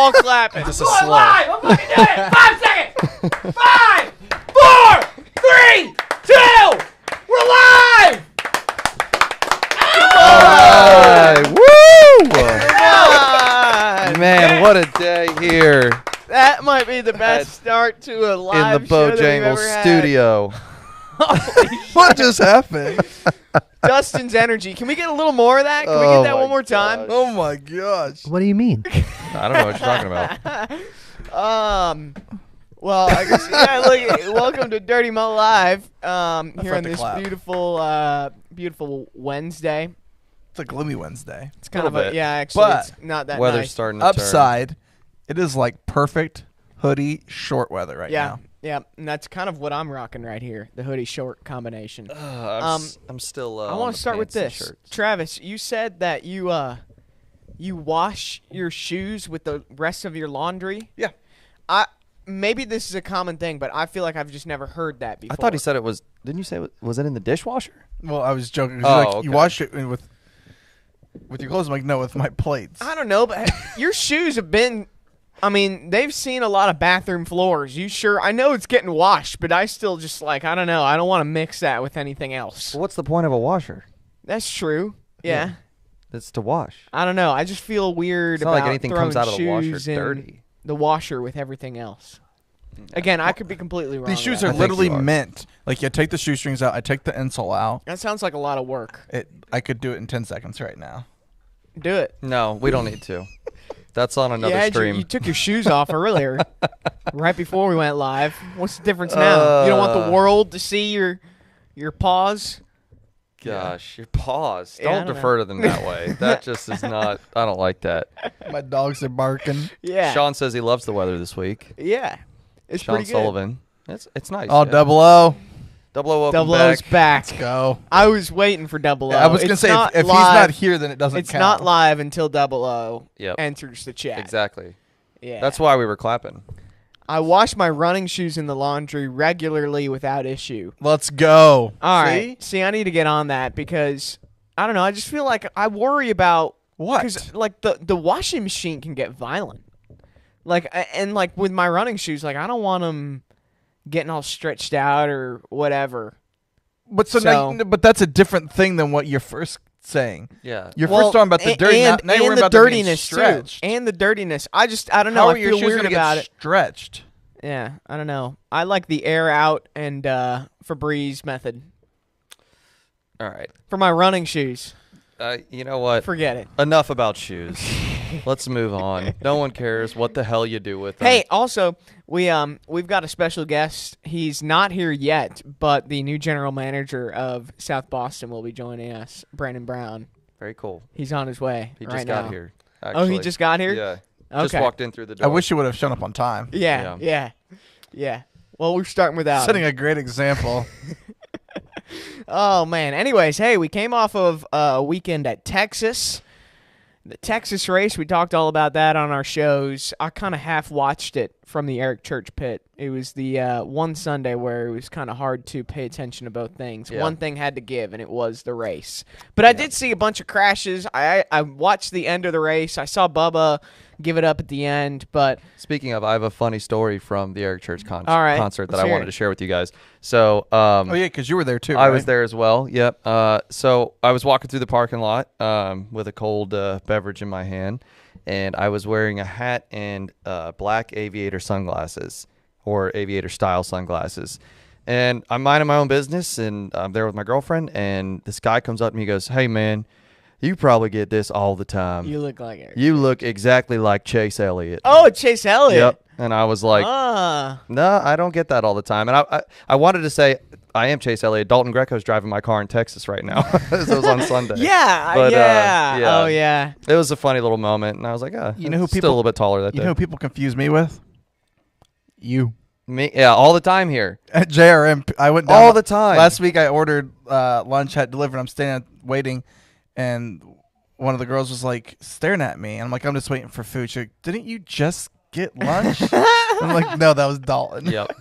all clapping. Just a slow. Live. I'm fucking doing it. 5 seconds. 5, 4, 3, 2. We're live. All right. Woo! Come on. Man, what a day here That might be the best start to a live in the show that we've Bojangles ever had. studio. What just happened? Dustin's energy. Can we get a little more of that? Can we Oh get that my one more time? gosh. Oh my gosh. What do you mean? I don't know what you're talking about. Well, I guess welcome to Dirty Mo Live. Here on forgot to this clap. beautiful Wednesday. It's a gloomy Wednesday. It's kind of Little bit. actually, But it's not that Weather's nice. starting to turn. Upside, it is like perfect hoodie short weather right now. Yeah, and that's kind of what I'm rocking right here, the hoodie short combination. I'm still. I want to start with this. Travis, you said that you wash your shoes with the rest of your laundry. Yeah. Maybe this is a common thing, but I feel like I've just never heard that before. I thought he said it was. Didn't you say was it in the dishwasher? Well, I was joking. 'Cause Oh, you're like, okay. You wash it with your clothes. I'm like, no, with my plates. I don't know, but your shoes have been. I mean, they've seen a lot of bathroom floors. You sure? I know it's getting washed, but I still just I don't know. I don't want to mix that with anything else. Well, what's the point of a washer? That's true. Yeah. It's to wash. I don't know. I just feel weird It's not about like anything throwing comes out of the washer shoes in dirty. the washer with everything else. Again, I could be completely wrong. These shoes about are that. think literally you are. meant. Like, you take the shoestrings out. I take the insole out. That sounds like a lot of work. I could do it in 10 seconds right now. Do it. No, we don't need to. That's on another stream. You took your shoes off earlier, right before we went live. What's the difference now? You don't want the world to see your paws? Gosh, your paws. Yeah, I Don't don't defer to them that way. That just is not. I don't like that. My dogs are barking. Yeah. Sean says he loves the weather this week. Yeah. It's Sean pretty good. Sullivan. It's nice. Oh, yeah. double O. Double O, welcome Double O's back. back. Go. I was waiting for Double O. I was going to It's say, not if he's live. not here, then it doesn't It's count. not live until Double O Yep. enters the chat. Exactly. Yeah. That's why we were clapping. I wash my running shoes in the laundry regularly without issue. Let's go. All right. See, I need to get on that because I don't know. I just feel like I worry about What? because like the washing machine can get violent. And with my running shoes, I don't want them getting all stretched out or whatever. But but that's a different thing than what you're first saying. Yeah. You're first talking about the dirty. and, now you're worried the about them being dirtiness too, stretched. and the dirtiness. I don't know. How I are your feel shoes weird gonna about get it. stretched? Yeah, I don't know. I like the air out and Febreze method All right. for my running shoes. You know what? Forget it. Enough about shoes. Let's move on. No one cares what the hell you do with them. Hey, also, we've got a special guest. He's not here yet, but the new general manager of South Boston will be joining us, Brandon Brown. Very cool. He's on his way. He right just now. got here. Oh, he actually. just got here? Yeah. Okay. Just walked in through the door. I wish you would have shown up on time. Yeah. Well, we're starting without. Setting a great example. Oh, man. Anyways, hey, we came off of a weekend at Texas. The Texas race, we talked all about that on our shows. I kind of half watched it from the Eric Church pit. It was the one Sunday where it was kind of hard to pay attention to both things. Yeah. One thing had to give, and it was the race. But I did see a bunch of crashes. I watched the end of the race. I saw Bubba give it up at the end, but Speaking of, I have a funny story from the Eric Church All right, concert that let's I hear wanted it. to share with you guys. So, Oh yeah, because you were there too. I was right? there as well. Yep. So I was walking through the parking lot with a cold beverage in my hand, and I was wearing a hat and black aviator sunglasses or aviator style sunglasses. And I'm minding my own business, and I'm there with my girlfriend, and this guy comes up to me and goes, "Hey, man, you probably get this all the time. you look like Eric. You look exactly like Chase Elliott." Oh, Chase Elliott. Yep. And I was like, Ah. no, I don't get that all the time. And I wanted to say, I am Chase Elliott. Dalton Greco's driving my car in Texas right now. This was on Sunday. Yeah, But, yeah. Oh, yeah. It was a funny little moment. And I was like, You know who still people- a little bit taller that You day. know who people confuse me with? You. Me, yeah, all the time here. At JRM, I went down All the time. Last week, I ordered lunch, had delivered. I'm standing waiting, and one of the girls was like staring at me. And I'm like, I'm just waiting for food. She's like, didn't you just get lunch? I'm like, no, that was Dalton. Yep.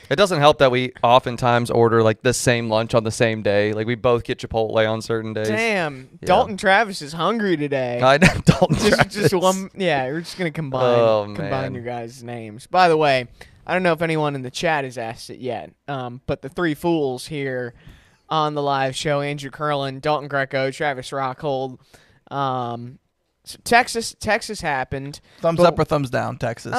It doesn't help that we oftentimes order like the same lunch on the same day. Like we both get Chipotle on certain days. Damn, Yeah. Dalton Travis is hungry today. I know. Dalton just Travis. one. Yeah, we're just gonna combine Oh, man. combine your guys' names. By the way, I don't know if anyone in the chat has asked it yet, but the three fools here on the live show: Andrew Curlin, Dalton Greco, Travis Rockhold. So Texas happened. Thumbs But- up or thumbs down, Texas.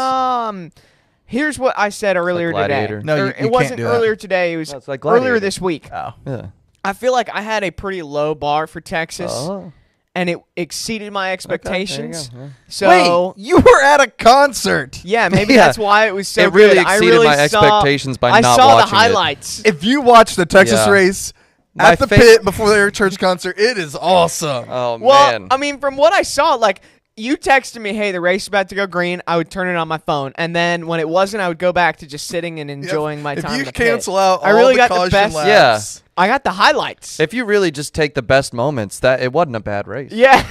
Here's what I said earlier today. Gladiator. No, Or you it can't wasn't do that. earlier today. It was No, it's like earlier Gladiator. this week. Oh. Yeah. I feel like I had a pretty low bar for Texas, Oh. and it exceeded my expectations. Okay, there you go. So Wait, you were at a concert. yeah, maybe Yeah. that's why it was so It really good. I exceeded really my saw- expectations by I not saw watching the it. highlights. If you watch the Texas Yeah. race My at the fa- pit before their church concert, it is awesome. Oh Well, man. I mean, from what I saw, like you texted me, "Hey, the race is about to go green." I would turn it on my phone, and then when it wasn't, I would go back to just sitting and enjoying my time. If you in the pit. cancel out I all really the got the caution best- laps, I got the highlights. If you really just take the best moments, that it wasn't a bad race. Yeah.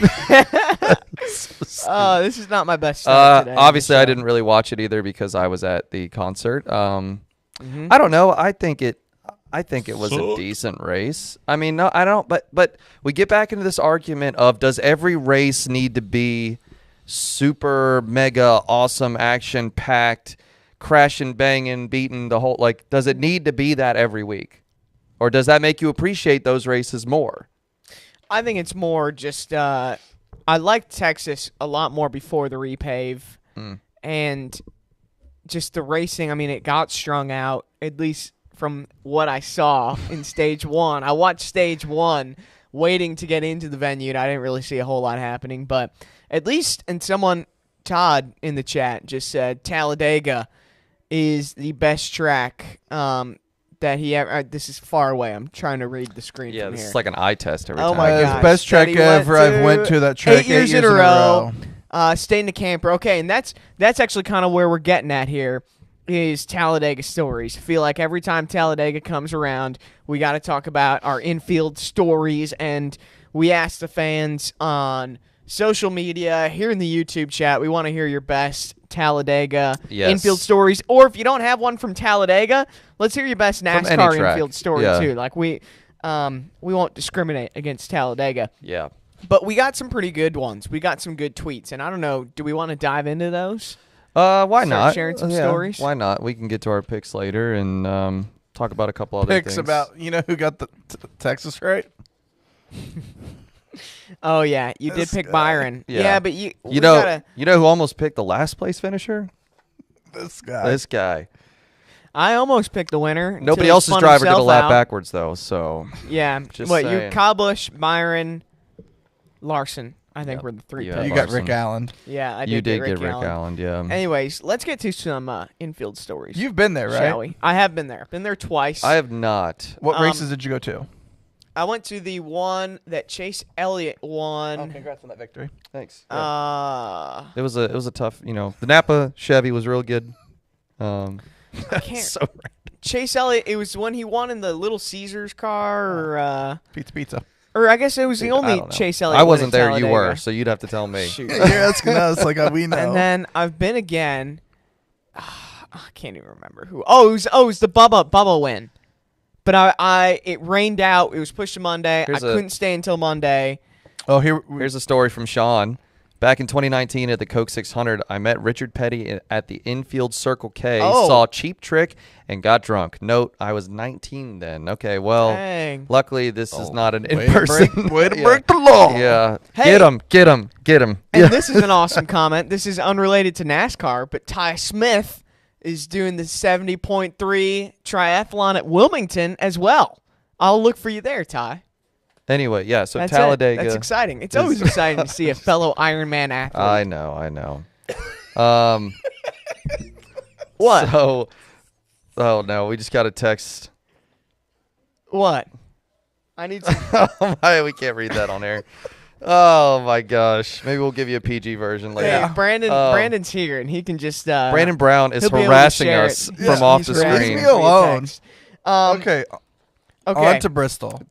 This is not my best start today. Obviously, I so. didn't really watch it either because I was at the concert. Mhm. I don't know. I think it was a decent race. I mean, no, I don't. But we get back into this argument of does every race need to be super mega awesome action packed, crashing, banging, beating the whole like? Does it need to be that every week, or does that make you appreciate those races more? I think it's more just I liked Texas a lot more before the repave, and just the racing. I mean, it got strung out at least from what I saw in stage one. I watched stage one, waiting to get into the venue, and I didn't really see a whole lot happening. But at least, and someone, Todd in the chat, just said Talladega is the best track. That he ever. This is far away. I'm trying to read the screen. Yeah, from this here. is like an eye test every Oh time. my It's gosh. best track That he went ever. I've went to that track 8 years in a row. Stay in the camper. Okay, and that's actually kind of where we're getting at here is Talladega stories. I feel like every time Talladega comes around, we got to talk about our infield stories, and we ask the fans on social media, here in the YouTube chat, we want to hear your best Talladega Yes. infield stories, or if you don't have one from Talladega, let's hear your best any NASCAR track. infield story Yeah. too. Like we won't discriminate against Talladega. Yeah. But we got some pretty good ones. We got some good tweets, and I don't know. Do we want to dive into those? Why Start not? sharing some Yeah, stories? Why not? We can get to our picks later and talk about a couple other Picks things. about who got the Texas right? Oh yeah, you This did pick guy. Byron. Yeah. But we You know, gotta, who almost picked the last place finisher? This guy. This guy. I almost picked the winner. until Nobody he else's spun driver did a himself lap out. backwards though. So Yeah. Just What? You're saying. Kyle Busch, Byron, Larson. I think Yep. were the three. Yeah, picks. You got Larson. Rick Allen. Yeah, I did. you did get Rick Allen. Allen. Yeah. Anyways, let's get to some infield stories. You've been there, right? Shall we? I have been there. Been there twice. I have not. What Um, races did you go to? I went to the one that Chase Elliott won. congrats on that victory. Thanks. I It was a tough. The Napa Chevy was real good. can't. So Chase Elliott. It was when he won in the Little Caesars car, Pizza. or I guess it was the Dude, I only don't know. Chase Elliott. I win wasn't at there. You were, Talladega. so you'd have to tell me. Shoot. You're asking us like we know. And then I've been again. I can't even remember who. Oh, it was the Bubba win. But it rained out. It was pushed to Monday. Here's I couldn't stay until Monday. oh, Here's a story from Sean. Back in 2019 at the Coke 600, I met Richard Petty at the infield Circle K, Oh. saw Cheap Trick, and got drunk. Note, I was 19 then. Okay, well, Dang. luckily this is not an way to in-person. Way to Yeah. break the law. Yeah. Hey. Get him. And Yeah. this is an awesome comment. This is unrelated to NASCAR, but Ty Smith is doing the 70.3 triathlon at Wilmington as well. I'll look for you there, Ty. Anyway, yeah, so That's Talladega. It. That's exciting. It's always exciting to see a fellow Ironman athlete. I know. What? So, oh no, we just got a text. What? I need some. Why we can't read that on air? Oh my gosh. Maybe we'll give you a PG version later. Hey, Brandon's here, and he can just. Brandon Brown is he'll be able to harassing share us it. from off He's the harassing screen. Leave me via alone. text. Okay. Okay. On to Bristol.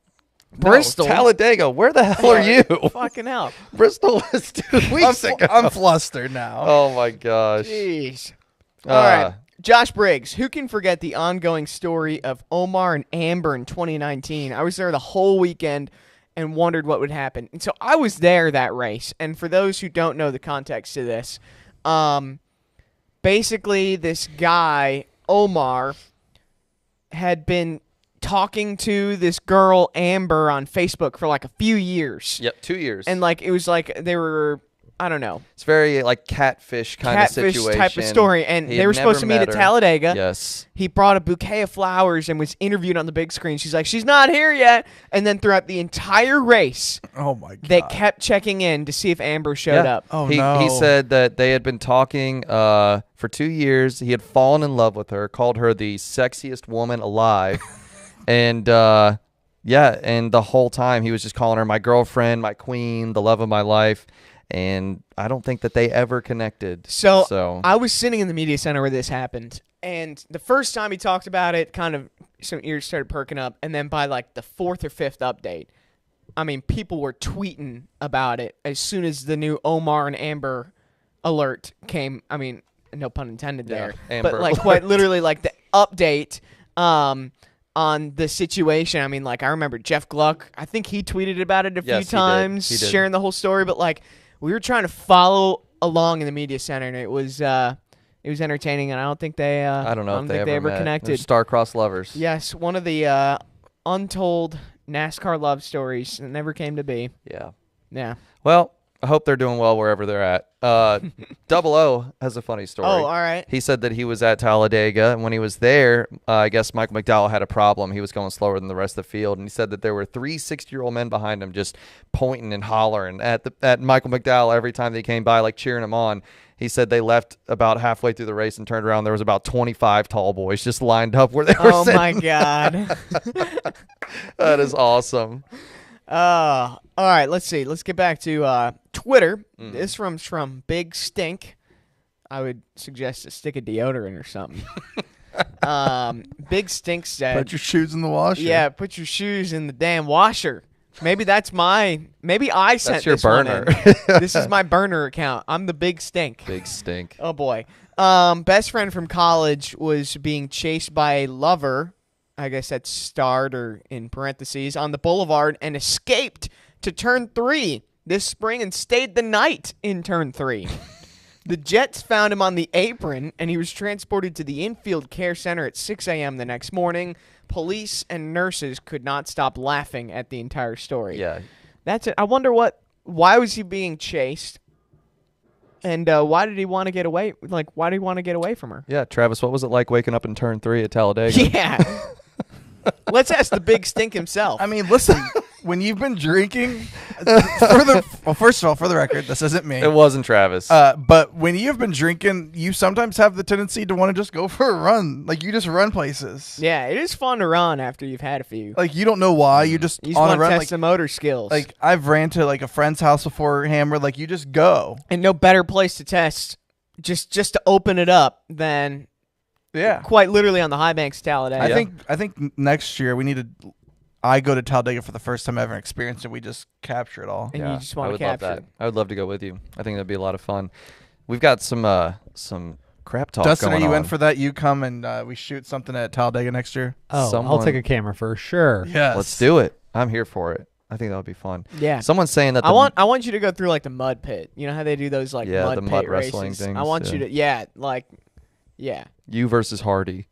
Bristol. Talladega, where the hell are you? Fucking hell. Bristol was 2 weeks ago. I'm flustered now. Oh my gosh. Jeez. All right. Josh Briggs, who can forget the ongoing story of Omar and Amber in 2019? I was there the whole weekend and wondered what would happen. And so I was there that race. And for those who don't know the context of this, basically this guy, Omar, had been talking to this girl, Amber, on Facebook for like a few years. Yep, 2 years. And like it was like they were, I don't know. It's very like catfish kind of situation. Type of story. And He they had were supposed to never meet met at her. Talladega. Yes. He brought a bouquet of flowers and was interviewed on the big screen. She's like, she's not here yet. And then throughout the entire race, Oh my god. they kept checking in to see if Amber showed Yeah. up. Oh he, no. He said that they had been talking for 2 years. He had fallen in love with her, called her the sexiest woman alive. And and the whole time he was just calling her my girlfriend, my queen, the love of my life. And I don't think that they ever connected. So I was sitting in the media center where this happened. And the first time he talked about it, kind of some ears started perking up. And then by like the fourth or fifth update, I mean, people were tweeting about it as soon as the new Omar and Amber alert came. I mean, no pun intended there. Amber But like quite literally like the update on the situation. I mean, like I remember Jeff Gluck, I think he tweeted about it a few Yes, he did. times, He did. sharing the whole story. But like we were trying to follow along in the media center, and it was entertaining. And I don't think they I don't know if think they ever met. connected. They're star-crossed lovers. Yes, one of the untold NASCAR love stories that never came to be. Yeah. Yeah. Well, I hope they're doing well wherever they're at. Double O has a funny story. Oh, all right. He said that he was at Talladega, and when he was there, I guess Michael McDowell had a problem. He was going slower than the rest of the field, and he said that there were 3 60-year-old men behind him just pointing and hollering at Michael McDowell every time they came by, like cheering him on. He said they left about halfway through the race and turned around. There was about 25 tall boys just lined up where they were Oh sitting. my God. That is awesome. All right, let's see. Let's get back to Twitter. This one's from Big Stink. I would suggest a stick of deodorant or something. Big Stink said, Put your shoes in the washer. yeah, put your shoes in the damn washer. Maybe I sent That's your this one burner. in. This is my burner account. I'm the Big Stink. Big stink. Oh, boy. Best friend from college was being chased by a lover. I guess that's starred or in parentheses, on the boulevard and escaped to turn 3 this spring and stayed the night in turn 3. The Jets found him on the apron, and he was transported to the infield care center at 6 a.m. the next morning. Police and nurses could not stop laughing at the entire story. Yeah. That's it. I wonder why was he being chased? And why did he want to get away? Like, why did he want to get away from her? Yeah, Travis, what was it like waking up in turn 3 at Talladega? Yeah. Let's ask the Big Stink himself. I mean, listen, when you've been drinking, first of all, for the record, this isn't me. It wasn't Travis. But when you've been drinking, you sometimes have the tendency to want to just go for a run. Like, you just run places. yeah, it is fun to run after you've had a few. Like, you don't know why. You just You just on want a to run. test Like, the motor skills. I've ran to, like, a friend's house before Hammered. Like, you just go. and no better place to test just to open it up than Yeah. quite literally on the high banks of Talladega. I think next year we need to. I go to Talladega for the first time ever and experience it. We just capture it all. And you just want I to would love capture that. it. I would love to go with you. I think that'd be a lot of fun. We've got some crap talk Dustin, going are you on. in for that? You come and we shoot something at Talladega next year. Oh, I'll Someone- take a camera for sure. Yes. Let's do it. I'm here for it. I think that would be fun. Yeah. Someone's saying that I want you to go through like the mud pit. You know how they do those like Yeah, mud the pit mud wrestling races? things, I want you yeah. to you versus Hardy.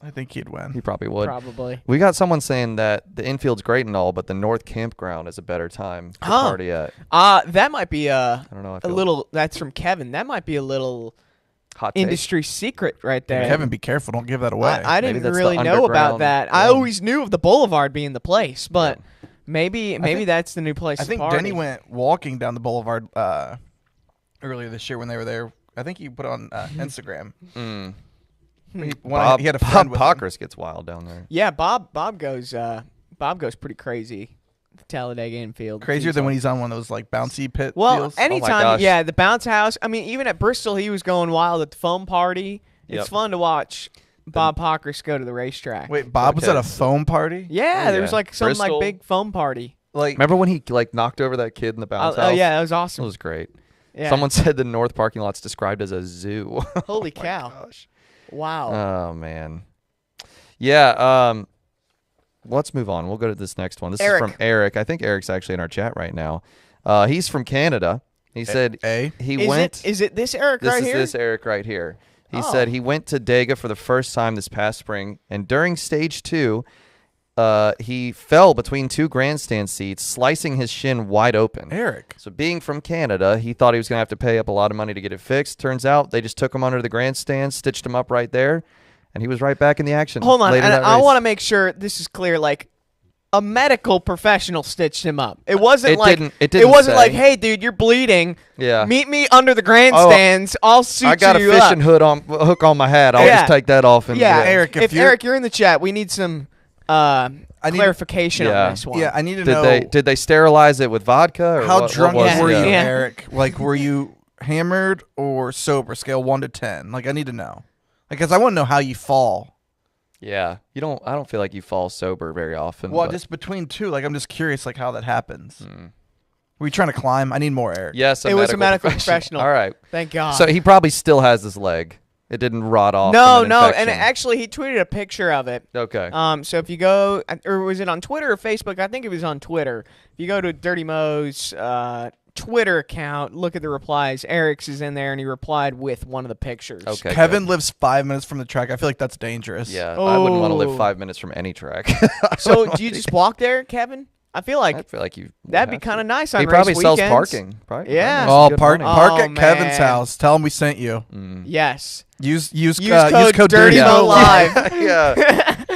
I think he'd win. He probably would. probably. We got someone saying that the infield's great and all, but the North Campground is a better time to Huh. party at. That might be I don't know. I a feel little. That's from Kevin. That might be a little hot take. industry secret right there. Kevin, be careful. Don't give that away. I Maybe didn't that's the really know about underground that. I one. always knew of the Boulevard being the place, but maybe think- that's the new place. I to think party. Denny went walking down the boulevard earlier this year when they were there. I think he put on Instagram. Mm. He had a friend with him. Pockris gets wild down there. Yeah, Bob goes pretty crazy. The Talladega infield. Crazier than when he's on one of those like bouncy pit Well, deals. anytime, gosh. yeah, the bounce house. I mean, even at Bristol, he was going wild at the foam party. It's Yep. fun to watch Bob Pockris go to the racetrack. Wait, Bob was at a Okay. foam party? Yeah, there was Yeah. like some Bristol. like big foam party. Like, Remember when he like knocked over that kid in the bounce Oh house? yeah, that was It awesome. was great. Yeah. Someone said the north parking lot's described as a zoo. Holy cow! Gosh. Wow. Oh man. Yeah. Let's move on. We'll go to this next one. This Eric. is from Eric. I think Eric's actually in our chat right now. He's from Canada. He said he went. Is it this Eric This right is here? this Eric right here. He Oh. said he went to Dega for the first time this past spring, and during stage 2, he fell between 2 grandstand seats, slicing his shin wide open. Eric. So being from Canada, he thought he was going to have to pay up a lot of money to get it fixed. Turns out they just took him under the grandstand, stitched him up right there, and he was right back in the action. Hold on, later and that I race. want to make sure this is clear. Like, a medical professional stitched him up. It wasn't It like didn't- it didn't wasn't say. like, hey, dude, you're bleeding. Yeah. Meet me under the grandstands. I'll suit I got a you fishing up. hook on my hat. I'll Yeah. just take that off. And Yeah, Eric, if Eric, you're in the chat, we need some clarification Yeah. on this one. Yeah, I need to Did know they sterilize it with vodka? Or how what drunk was were it? you, Yeah. Eric? Like, were you hammered or sober? Scale 1 to 10. Like, I need to know. Because I want to know how you fall. Yeah, I don't feel like you fall sober very often. Well, but- just between 2. Like, I'm just curious, like, how that happens. Were you trying to climb? I need more, Eric. yes, It was a medical professional. All right, Thank God. so he probably still has his leg. It didn't rot off. no, from an no, infection. and actually, he tweeted a picture of it. Okay. So if you go, or was it on Twitter or Facebook? I think it was on Twitter. If you go to Dirty Mo's Twitter account, look at the replies. Eric's is in there, and he replied with one of the pictures. Okay. Kevin lives 5 minutes from the track. I feel like that's dangerous. Yeah, I wouldn't want to Oh. live 5 minutes from any track. So do you just walk there, Kevin? I feel like I feel like you. would that'd be have to. kind of nice on He race probably sells weekends. parking. Probably, Yeah. Oh, Good park money. park at Oh, Kevin's man. house. Tell him we sent you. Yes. Use Use code Dirty Mo Mo Live yeah.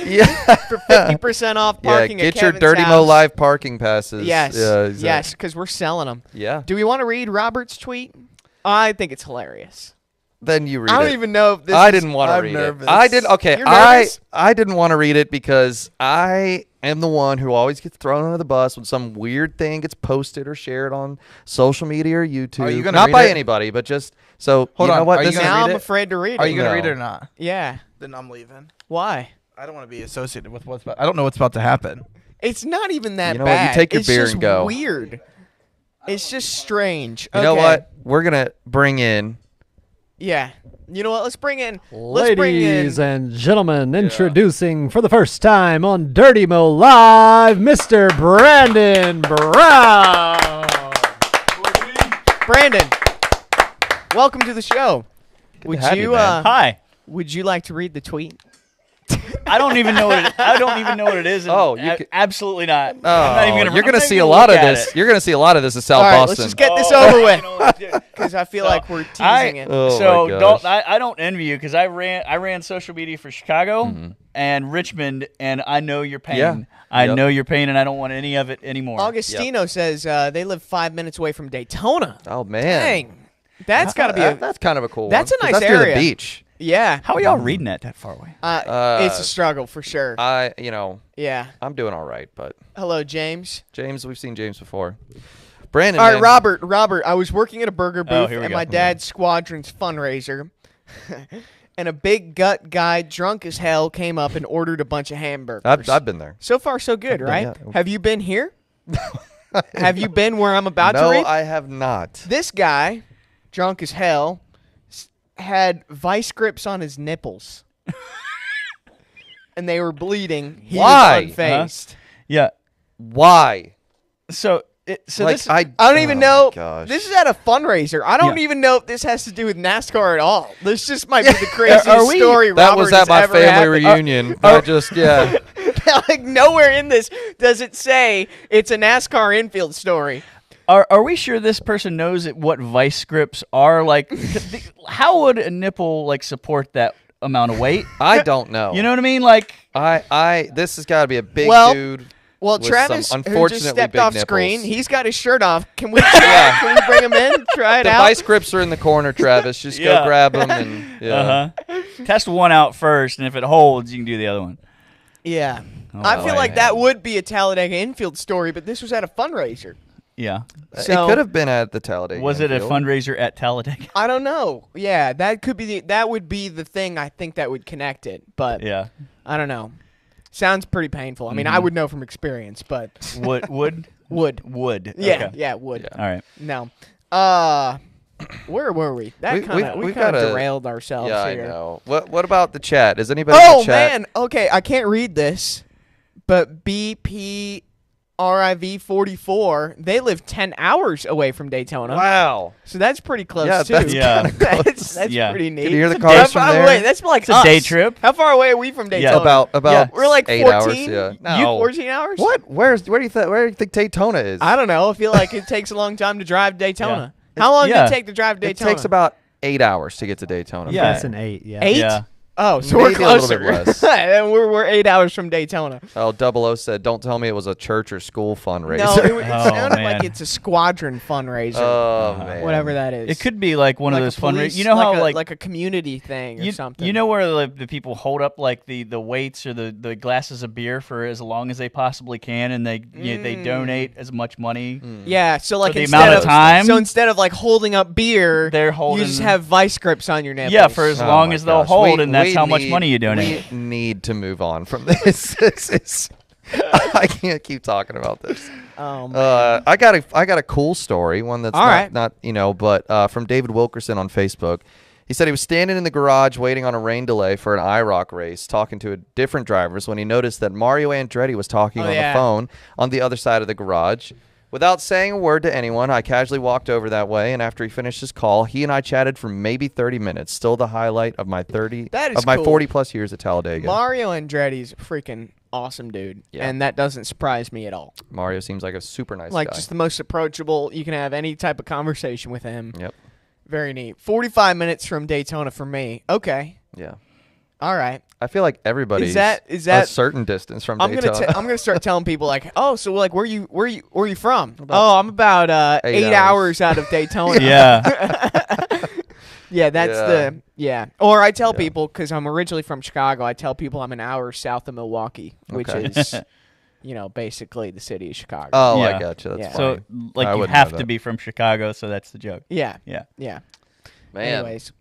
Yeah. for 50% off Yeah. parking at Get your Kevin's Dirty house. Mo Live parking passes. Yes. Yeah, exactly. Yes, because we're selling them. Yeah. Do we want to read Robert's tweet? I think it's hilarious. Then you read I it. don't even know if this I is- didn't want to I'm read nervous. it. I did. Okay, You're nervous? I didn't want to read it because I am the one who always gets thrown under the bus when some weird thing gets posted or shared on social media or YouTube. Are you gonna Not read by it? anybody, but just so Hold you know on, what are you this gonna is. Now read I'm it? afraid to read Are it. you gonna No. read it or not? Yeah. Then I'm leaving. Why? I don't want to be associated with what's about. I don't know what's about to happen. It's not even that You know what? You bad. take your it's beer just and go. weird. It's just strange. You know Okay. what? We're gonna bring in. Yeah. You know what? Let's bring in. Ladies and gentlemen, introducing for the first time on Dirty Mo Live, Mr. Brandon Brown. Brandon. Welcome to the show. to Would have you you, man. Hi. would you like to read the tweet? I don't even know what it is. And Oh, you could- absolutely not. Oh, I'm not even you're I'm gonna not see even a lot of look at this. it. You're gonna see a lot of this in South All right, Boston. let's just get this Oh, over with you know, because I feel So, like we're teasing it. Oh, so my don't gosh. I don't envy you because I ran social media for Chicago and Richmond, and I know your pain. Yeah. I Yep. know your pain, and I don't want any of it anymore. Augustino says they live 5 minutes away from Daytona. Oh man, Dang. That's got to be that's kind of a cool. that's one, a 'cause nice that's near area. the beach. Yeah. How are y'all reading that far away? It's a struggle for sure. Yeah. I'm doing all right, but Hello, James. James, we've seen James before. Brandon, All right, man. Robert, I was working at a burger booth here we at go. my dad's squadron's fundraiser, and a big gut guy, drunk as hell, came up and ordered a bunch of hamburgers. I've been there. So far, so good, right? yeah. Have you been here? Have you been where I'm about to No, read? I have not. This guy, drunk as hell, had vice grips on his nipples. And they were bleeding. He Why? was unfazed. Yeah. Why? So Like, this I don't even oh know. my gosh. This is at a fundraiser. I don't Yeah. even know if this has to do with NASCAR at all. This just might be the craziest Are we- story That Robert was at has my ever family happened. reunion. I just Like nowhere in this does it say it's a NASCAR infield story. Are we sure this person knows what vice grips are? Like, how would a nipple like support that amount of weight? I don't know. You know what I mean? Like, This has got to be a big Well, dude. Well, with Travis, some who unfortunately just stepped big off nipples. screen, he's got his shirt off. Can we can we bring him in? Try it The out. vice grips are in the corner, Travis. Just go Yeah. grab them and test one out first, and if it holds, you can do the other one. Yeah. I feel boy. like that would be a Talladega infield story, but this was at a fundraiser. Yeah. So- it could have been at the Talladega. Was it a infield. fundraiser at Talladega? I don't know. Yeah, that could be that would be the thing I think that would connect it, but Yeah. I don't know. Sounds pretty painful. I mean, I would know from experience, but Wood. would. Wood. Yeah, Okay. yeah, would. Yeah. All right. No. Where were we? That We- kind of we've kind of gotta- derailed ourselves Yeah, I here. know. What about the chat? Is anybody in Oh the chat? man. Okay, I can't read this, but BPRIV44, they live 10 hours away from Daytona. Wow. So that's pretty close Yeah, too. that's Yeah. kinda close. that's Yeah. pretty neat. Can you hear the It's a cars day- How from far there? away? That's like It's a us. day trip. How far away are we from Daytona? About We're like 8 14. hours. Yeah. You No. 14 hours? What? Where do you think Daytona is? I don't know. I feel like it takes a long time to drive Daytona. How long Yeah. did it take to drive It Daytona? takes about 8 hours to get to Daytona. Yeah. That's an 8. Yeah. 8? Yeah. Oh, so Maybe we're a little closer. bit less. And we're 8 hours from Daytona. Oh, 00 said, "Don't tell me it was a church or school fundraiser." No, it Oh, sounded like man. it's a squadron fundraiser. Oh man. Whatever that is. It could be like one Like of a those police- fundraisers. You know how like a community thing or you, something. you know where the people hold up like the weights or the glasses of beer for as long as they possibly can, and they donate as much money. Yeah, so like the instead amount of time- so instead of like holding up beer, They're holding. you just have vice grips on your nipples. Yeah, for as Oh long my as they'll gosh. hold, We- and that's we how much need- money you donate. We need to move on from this. This is- I can't keep talking about this. Oh man. I got a cool story, one that's All right. not but from David Wilkerson on Facebook. He said he was standing in the garage waiting on a rain delay for an IROC race, talking to different drivers when he noticed that Mario Andretti was talking on yeah. the phone on the other side of the garage. Without saying a word to anyone, I casually walked over that way, and after he finished his call, he and I chatted for maybe 30 minutes. Still the highlight of my That is of my cool. 40 plus years at Talladega. Mario Andretti's a freaking awesome dude, Yeah. and that doesn't surprise me at all. Mario seems like a super nice Like guy. just the most approachable. You can have any type of conversation with him. Yep. Very neat. 45 minutes from Daytona for me. Okay. Yeah. All right. I feel like everybody's that- a certain distance from I'm Daytona. gonna start telling people like, oh, so like, where you from? Oh, I'm about 8 hours out of Daytona. Yeah. Yeah, that's Yeah. the yeah. Or I tell Yeah. people because I'm originally from Chicago. I tell people I'm an hour south of Milwaukee, which Okay. is, basically the city of Chicago. Oh, I Yeah. gotcha. That's Yeah. So funny. like I you wouldn't have know to that. be from Chicago, so that's the joke. Yeah, Yeah. yeah. Man, Anyways,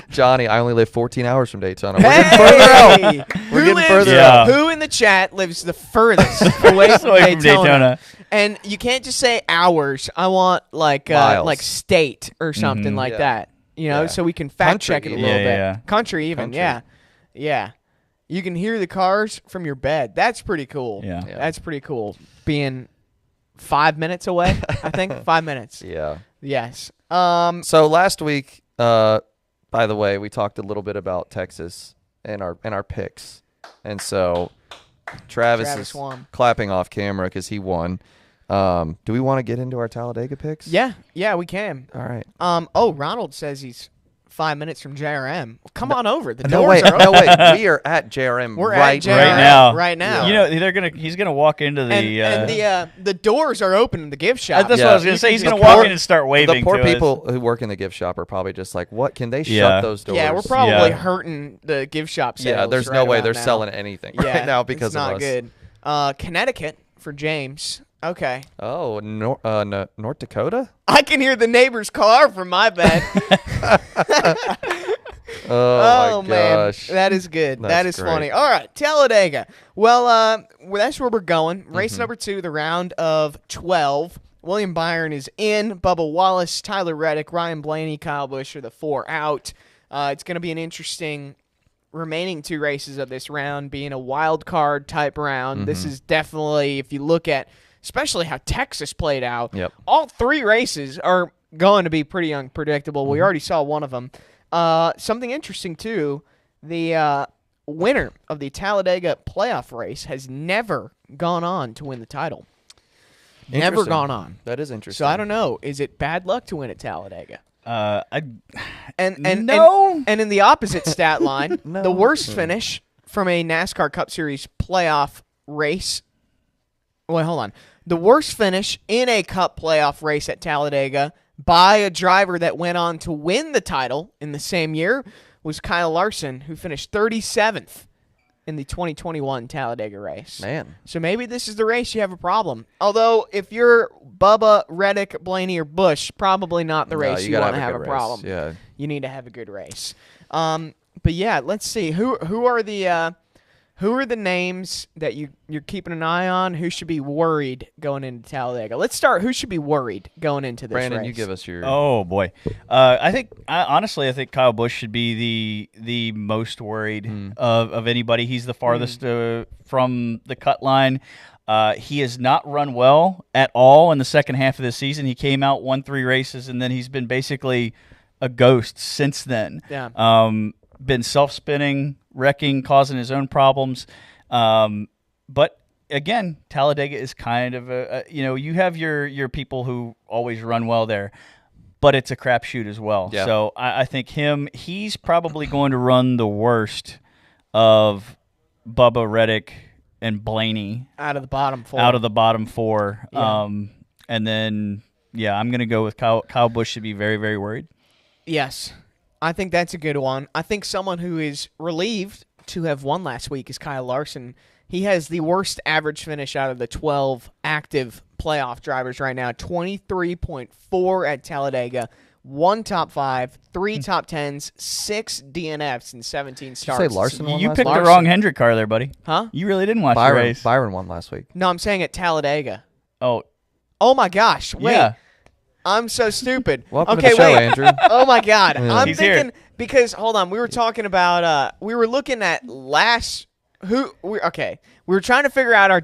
Johnny, I only live 14 hours from Daytona. hey, We're getting lives- further out. Who in the chat lives the furthest away from Away from Daytona? Daytona. And you can't just say hours. I want like Miles. state or something Mhm. like Yeah. that. Yeah. So we can fact Country check it a even. little Yeah, bit. yeah, yeah. Country even, Country. yeah. Yeah. You can hear the cars from your bed. That's pretty cool. Yeah. Yeah. That's pretty cool. Being 5 minutes away, I think. 5 minutes. Yeah. Yes. So last week, by the way, we talked a little bit about Texas and our picks, and so Travis is won. clapping off camera because he won. Do we want to get into our Talladega picks? Yeah, we can. All right. Ronald says he's 5 minutes from JRM. Well, come on over. The No doors wait, are no open. wait. We are at JRM We're right at JRM now. Right Right now. now. You know, he's gonna walk into the. And the doors are open in the gift shop. that's Yeah. what I was gonna say. He's The gonna poor- walk in and start waving. The poor to us. people who work in the gift shop are probably just like, what? Can they Yeah. shut those doors? Yeah, we're probably Yeah. hurting the gift shop sales. Yeah, there's right no way about they're now. selling anything Yeah, right now because it's not of us. good. Connecticut for James. Okay. Oh, North Dakota? I can hear the neighbor's car from my bed. Oh, my man, gosh. that is good. That's That is great. funny. All right, Talladega. Well, that's where we're going. Race number 2, the round of 12. William Byron is in. Bubba Wallace, Tyler Reddick, Ryan Blaney, Kyle Busch are the 4 out. It's going to be an interesting remaining 2 races of this round, being a wild card type round. This is definitely, if you look at, especially how Texas played out, Yep. all 3 races are going to be pretty unpredictable. We already saw one of them. Something interesting, too, the winner of the Talladega playoff race has never gone on to win the title. Never Interesting. gone on. That is interesting. So I don't know. Is it bad luck to win at Talladega? And No. and in the opposite stat line, No. the worst finish from a NASCAR Cup Series playoff race. Wait, hold on. The worst finish in a Cup playoff race at Talladega by a driver that went on to win the title in the same year was Kyle Larson, who finished 37th in the 2021 Talladega race. Man. So maybe this is the race you have a problem. Although, if you're Bubba, Reddick, Blaney, or Busch, probably not the No, race you gotta want to have good a race. problem. Yeah. You need to have a good race. But yeah, let's see. Who are the Who are the names that you're keeping an eye on? Who should be worried going into Talladega? Let's start. Who should be worried going into this Brandon, race? you give us your. Oh boy, I think honestly, I think Kyle Busch should be the most worried of anybody. He's the farthest from the cut line. He has not run well at all in the second half of the season. He came out, won 3 races, and then he's been basically a ghost since then. Yeah. Been self-spinning, wrecking, causing his own problems. But again, Talladega is kind of you have your people who always run well there, but it's a crapshoot as well. Yeah. So I think he's probably going to run the worst of Bubba, Reddick, and Blaney Out of the bottom 4. out of the bottom 4. Yeah. And then, I'm going to go with Kyle Busch should be very, very worried. Yes. I think that's a good one. I think someone who is relieved to have won last week is Kyle Larson. He has the worst average finish out of the 12 active playoff drivers right now, 23.4 at Talladega, 1 top 5, 3 top 10s, 6 DNFs, and 17 starts. Did you say Larson won You last picked week? the wrong Hendrick car there, buddy. Huh? You really didn't watch the race. Byron won last week. No, I'm saying at Talladega. Oh, Oh, my gosh. Wait. yeah. I'm so stupid. Welcome okay, to the show, wait. Andrew. Oh, my God. I'm He's thinking here. because, hold on, we were talking about, we were looking at we were trying to figure out our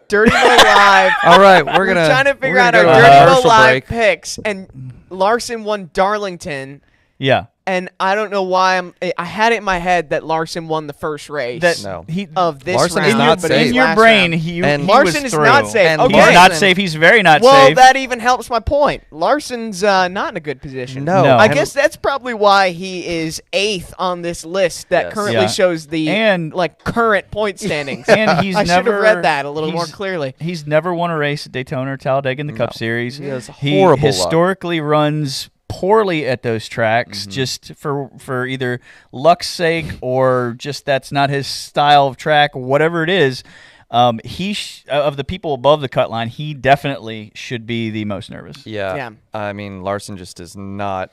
Dirty Mo Live. All right, we're We're gonna trying to figure we're out gonna our go to a Dirty Mo commercial Live break. picks, and Larson won Darlington, Yeah. and I don't know why I had it in my head that Larson won the first race No. of this Larson round. is not but safe. his In your last brain, round. he Larson was is not through. safe. And Okay. He's not Larson- safe. He's very not Well, safe. that even helps my point. Larson's not in a good position. No. No. I and- guess that's probably why he is 8th on this list that Yes. currently Yeah. shows the And- current point standings. And he's I should have never read that a little more he's- clearly. He's never won a race at Daytona or Talladega in the Cup No. Series. He has horrible luck. historically runs poorly at those tracks, Mm-hmm. just for either luck's sake or just that's not his style of track, whatever it is. Of the people above the cut line, he definitely should be the most nervous. Yeah. Yeah. I mean, Larson just is not.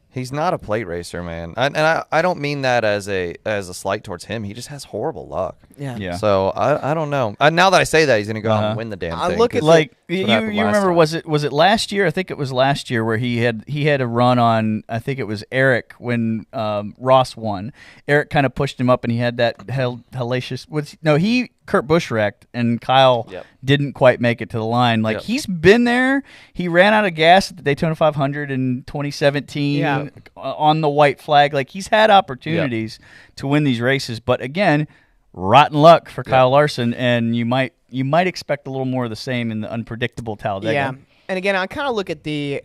He's not a plate racer, man. I don't mean that as a slight towards him. He just has horrible luck. Yeah. So I don't know. Now that I say that, he's gonna go out Uh-huh. and win the damn I thing. look at 'cause Like that's you what happened last remember, time. was it last year? I think it was last year where he had a run on. I think it was Eric when Ross won. Eric kind of pushed him up, and he had that hellacious. Kurt Busch wrecked, and Kyle Yep. didn't quite make it to the line. Like Yep. he's been there. He ran out of gas at the Daytona 500 in 2017 Yeah. on the white flag. Like he's had opportunities to win these races, but again, rotten luck for Kyle Larson, and you might expect a little more of the same in the unpredictable Talladega. Yeah. And again, I kind of look at the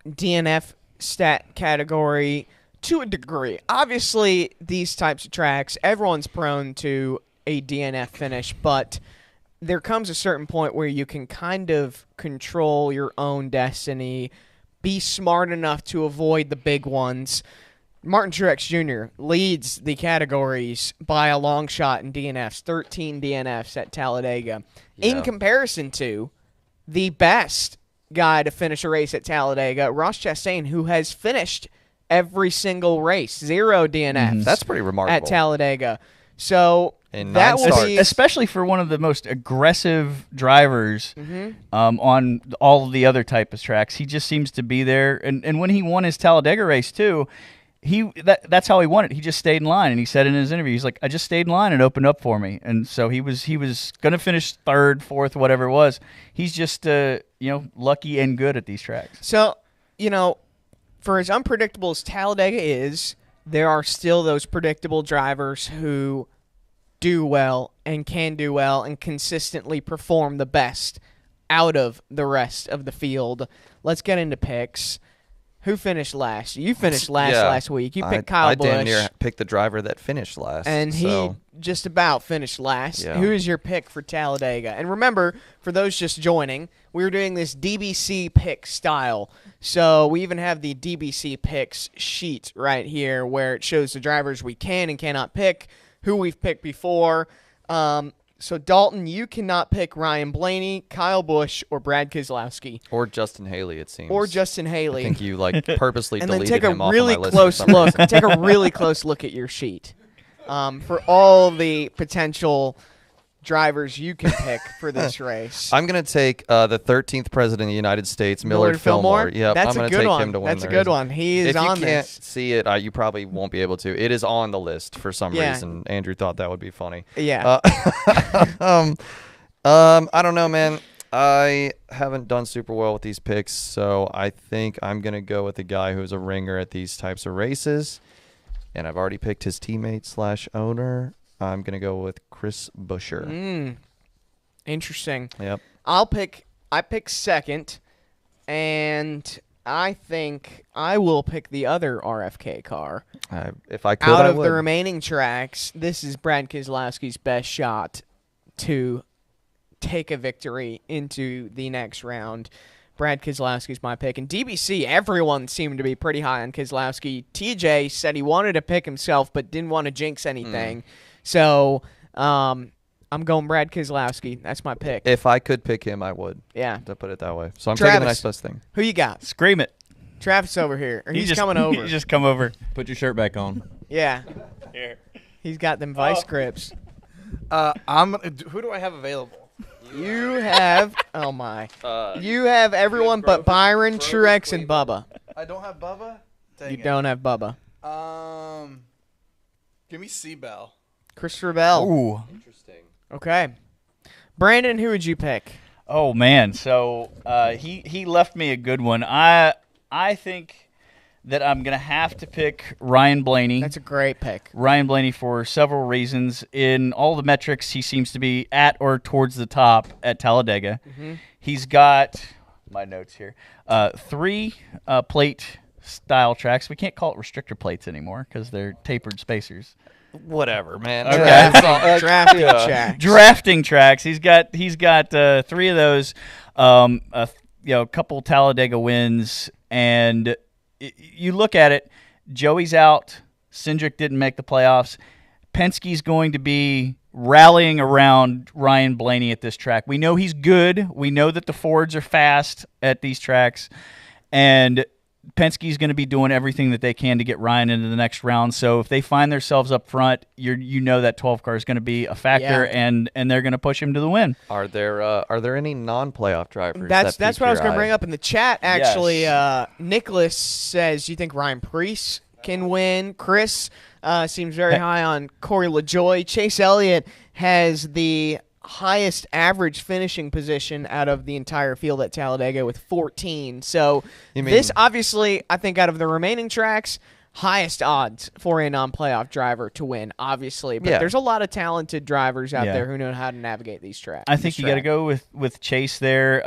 DNF stat category to a degree. Obviously, these types of tracks, everyone's prone to a DNF finish, but there comes a certain point where you can kind of control your own destiny, be smart enough to avoid the big ones. Martin Truex Jr. leads the categories by a long shot in DNFs, 13 DNFs at Talladega. In Yeah. comparison to the best guy to finish a race at Talladega, Ross Chastain, who has finished every single race, 0 DNFs That's pretty remarkable. at Talladega. So In that 9 will starts. be Especially for one of the most aggressive drivers Mm-hmm. on all of the other type of tracks. He just seems to be there. And when he won his Talladega race too, that's how he won it. He just stayed in line, and he said in his interview, he's like, I just stayed in line and opened up for me. And so he was going to finish 3rd, 4th, whatever it was. He's just lucky and good at these tracks. So, for as unpredictable as Talladega is, there are still those predictable drivers who do well and can do well and consistently perform the best out of the rest of the field. Let's get into picks. Who finished last? You finished last week. You picked Kyle Busch. I damn near picked the driver that finished last. And he so. just about finished last. Yeah. Who is your pick for Talladega? And remember, for those just joining, we're doing this DBC pick style. So we even have the DBC picks sheet right here where it shows the drivers we can and cannot pick, who we've picked before. So, Dalton, you cannot pick Ryan Blaney, Kyle Busch, or Brad Keselowski. Or Justin Haley, it seems. Or Justin Haley. I think you purposely and then deleted take a him off really of my list close for some look. reason. Take a really close look at your sheet. for all the potential drivers you can pick for this race. I'm going to take the 13th president of the United States, Millard Fillmore. Yep, That's I'm a going good to take one. him to win That's the a good race. one. He is if you on can't this. see it, you probably won't be able to. It is on the list for some Yeah. reason. Andrew thought that would be funny. Yeah. I don't know, man. I haven't done super well with these picks, so I think I'm going to go with a guy who's a ringer at these types of races. And I've already picked his teammate / owner. I'm going to go with Chris Buescher. Interesting. Yep. I pick second, and I think I will pick the other RFK car. If I could, Out I of would. the remaining tracks, this is Brad Keselowski's best shot to take a victory into the next round. Brad Keselowski's my pick. And DBC, everyone seemed to be pretty high on Keselowski. TJ said he wanted to pick himself but didn't want to jinx anything. So I'm going Brad Keselowski. That's my pick. If I could pick him, I would. Yeah. To put it that way. So I'm Travis. taking the next best thing. Who you got? Scream it. Travis over here. Or he's just, coming over. He just come over. Put your shirt back on. Yeah. Here. He's got them vice grips. Who do I have available? You have, oh my. You have everyone but Byron, Truex, and Bubba. I don't have Bubba. Dang You it. don't have Bubba. Give me Seabell. Christopher Bell. Ooh. Interesting. Okay. Brandon, who would you pick? Oh man, so he left me a good one. I think that I'm gonna have to pick Ryan Blaney. That's a great pick. Ryan Blaney for several reasons. In all the metrics, he seems to be at or towards the top at Talladega. He's got my notes here. 3 plate style tracks. We can't call it restrictor plates anymore because they're tapered spacers. Whatever, man. Okay. Drafting Jack. Drafting tracks. He's got 3 of those. A couple Talladega wins, and you look at it. Joey's out. Cindric didn't make the playoffs. Penske's going to be rallying around Ryan Blaney at this track. We know he's good. We know that the Fords are fast at these tracks, and Penske's going to be doing everything that they can to get Ryan into the next round. So if they find themselves up front, you know that 12 car is going to be a factor, and they're going to push him to the win. Are there any non-playoff drivers? That's that what I was going to to bring up in the chat. Actually, Nicholas says, you think Ryan Preece can win? Chris seems very high on Corey LaJoie. Chase Elliott has the highest average finishing position out of the entire field at Talladega with 14. So this obviously, I think out of the remaining tracks, highest odds for a non-playoff driver to win, obviously. But there's a lot of talented drivers out there who know how to navigate these tracks. I think you got to go with Chase there.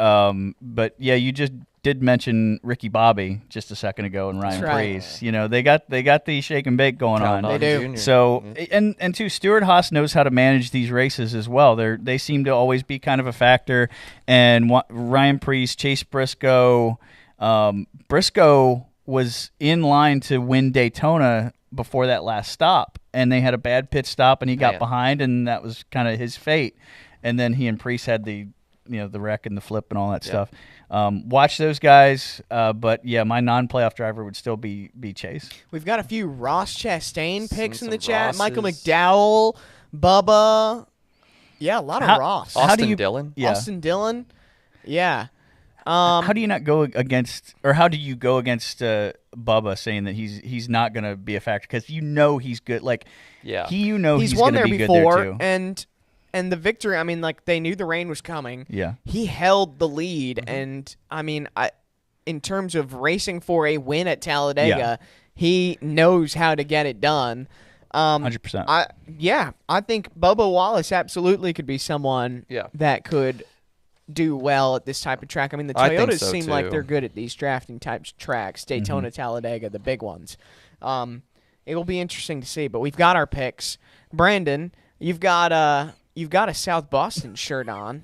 But yeah, you just did mention Ricky Bobby just a second ago and Ryan Preece. You know, they got the shake and bake going on. They do. So and too, Stuart Haas knows how to manage these races as well. They seem to always be kind of a factor. And Ryan Preece, Chase Briscoe, Briscoe was in line to win Daytona before that last stop, and they had a bad pit stop, and he got behind, and that was kind of his fate. And then he and Preece had the wreck and the flip and all that stuff. Watch those guys, but yeah, my non-playoff driver would still be Chase. We've got a few Ross Chastain picks in the some chat. Rosses. Michael McDowell, Bubba. Yeah, a lot of Ross. Austin Dillon. Yeah. Austin Dillon. Yeah. How do you not go against, or how do you go against Bubba saying that he's not going to be a factor because you know he's good? Like, he's won going there to be before, good there too. and the victory. I mean, like they knew the rain was coming. Yeah, he held the lead, and I mean, in terms of racing for a win at Talladega, he knows how to get it done. 100%. I think Bubba Wallace absolutely could be someone that could do well at this type of track. I mean, the I think Toyotas so, seem like too. they're good at these drafting types of tracks. Daytona, Talladega, the big ones. It will be interesting to see. But we've got our picks. Brandon, you've got a South Boston shirt on.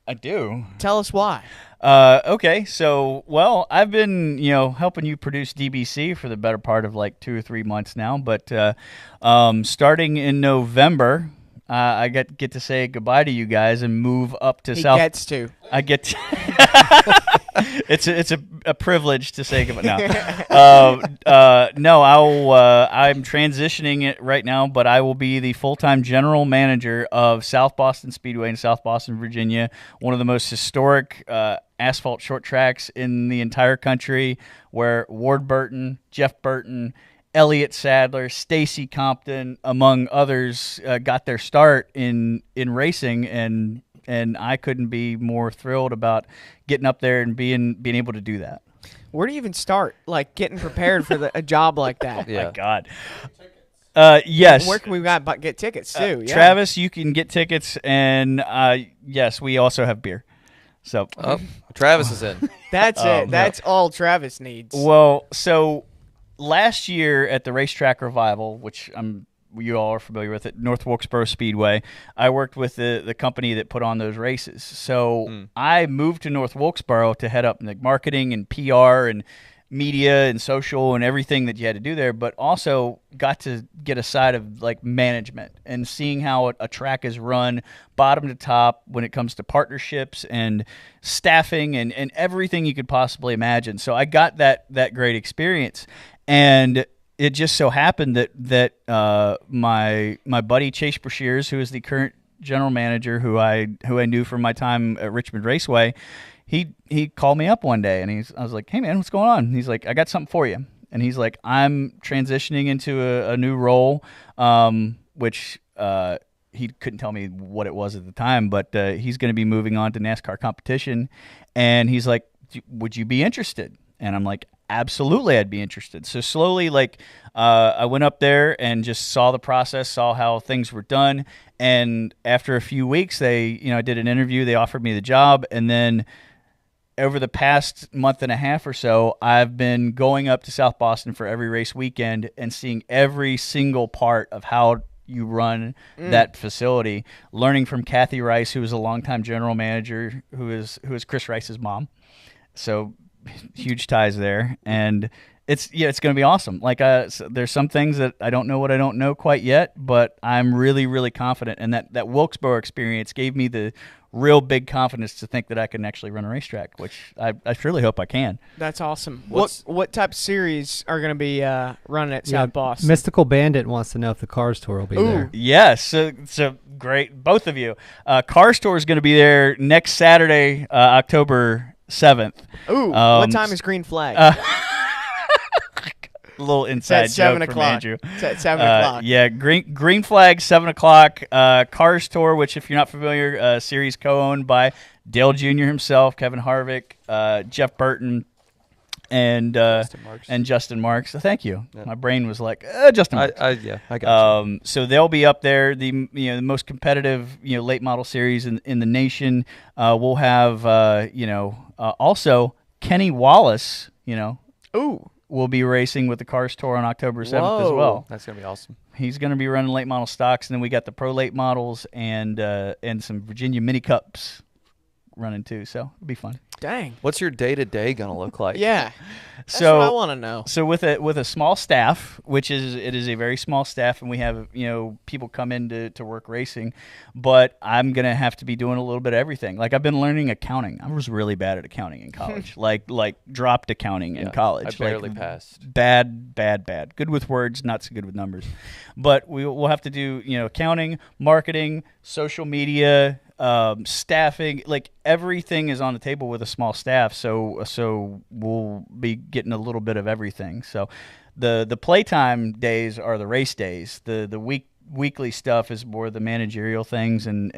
I do. Tell us why. Okay, so I've been helping you produce DBC for the better part of like 2 or 3 months now, but starting in November, I get to say goodbye to you guys and move up to South. He gets to. I get to It's a privilege to say goodbye. No, I'm transitioning it right now, but I will be the full-time general manager of South Boston Speedway in South Boston, Virginia, one of the most historic asphalt short tracks in the entire country, where Ward Burton, Jeff Burton, Elliott Sadler, Stacy Compton, among others, got their start in racing, and I couldn't be more thrilled about getting up there and being able to do that. Where do you even start? Like getting prepared for a job like that? Yeah. My God. Yes. Where can we get tickets too? Yeah. Travis, you can get tickets, and yes, we also have beer. So Travis is in. That's it. That's all Travis needs. Well, so last year at the Racetrack Revival, which you all are familiar with it, North Wilkesboro Speedway, I worked with the company that put on those races. So I moved to North Wilkesboro to head up like marketing and PR and media and social and everything that you had to do there, but also got to get a side of like management and seeing how a track is run bottom to top when it comes to partnerships and staffing and everything you could possibly imagine. So I got that great experience. And it just so happened that my buddy Chase Brashears, who is the current general manager, who I knew from my time at Richmond Raceway, he called me up one day and I was like, "Hey man, what's going on?" And he's like, "I got something for you." And he's like, "I'm transitioning into a new role," which he couldn't tell me what it was at the time, but he's going to be moving on to NASCAR competition. And he's like, "Would you be interested?" And I'm like, absolutely, I'd be interested. So slowly, I went up there and just saw the process, saw how things were done. And after a few weeks, I did an interview. They offered me the job. And then over the past month and a half or so, I've been going up to South Boston for every race weekend and seeing every single part of how you run that facility, learning from Kathy Rice, who is a longtime general manager, who is Chris Rice's mom. So huge ties there, and it's going to be awesome. So there's some things that I don't know what I don't know quite yet, but I'm really, really confident, and that Wilkesboro experience gave me the real big confidence to think that I can actually run a racetrack, which I surely hope I can. That's awesome. What type of series are going to be running at South Boston? Mystical Bandit wants to know if the Cars Tour will be there. Yes, so great, both of you. Cars Tour is going to be there next Saturday, October 7th. Ooh, what time is Green Flag? A little inside joke from Andrew. It's at 7 o'clock. Yeah, Green Flag, 7 o'clock. Cars Tour, which if you're not familiar, series co-owned by Dale Jr. himself, Kevin Harvick, Jeff Burton, and Justin Marks. So thank you. Yeah. My brain was like, Justin Marks. I got you. So they'll be up there. The most competitive late model series in the nation. We'll have also Kenny Wallace. Will be racing with the Cars Tour on October 7th as well. That's gonna be awesome. He's gonna be running late model stocks, and then we got the pro late models and some Virginia mini cups running too. So it'll be fun. Dang. What's your day-to-day going to look like? Yeah. That's what I want to know. So with a small staff, it is a very small staff, and we have people come in to work racing, but I'm going to have to be doing a little bit of everything. Like I've been learning accounting. I was really bad at accounting in college. like dropped accounting in college. I barely passed. Bad. Good with words, not so good with numbers. But we'll have to do accounting, marketing, social media, staffing, like everything is on the table with a small staff, so we'll be getting a little bit of everything. So the playtime days are the race days. The weekly stuff is more the managerial things, and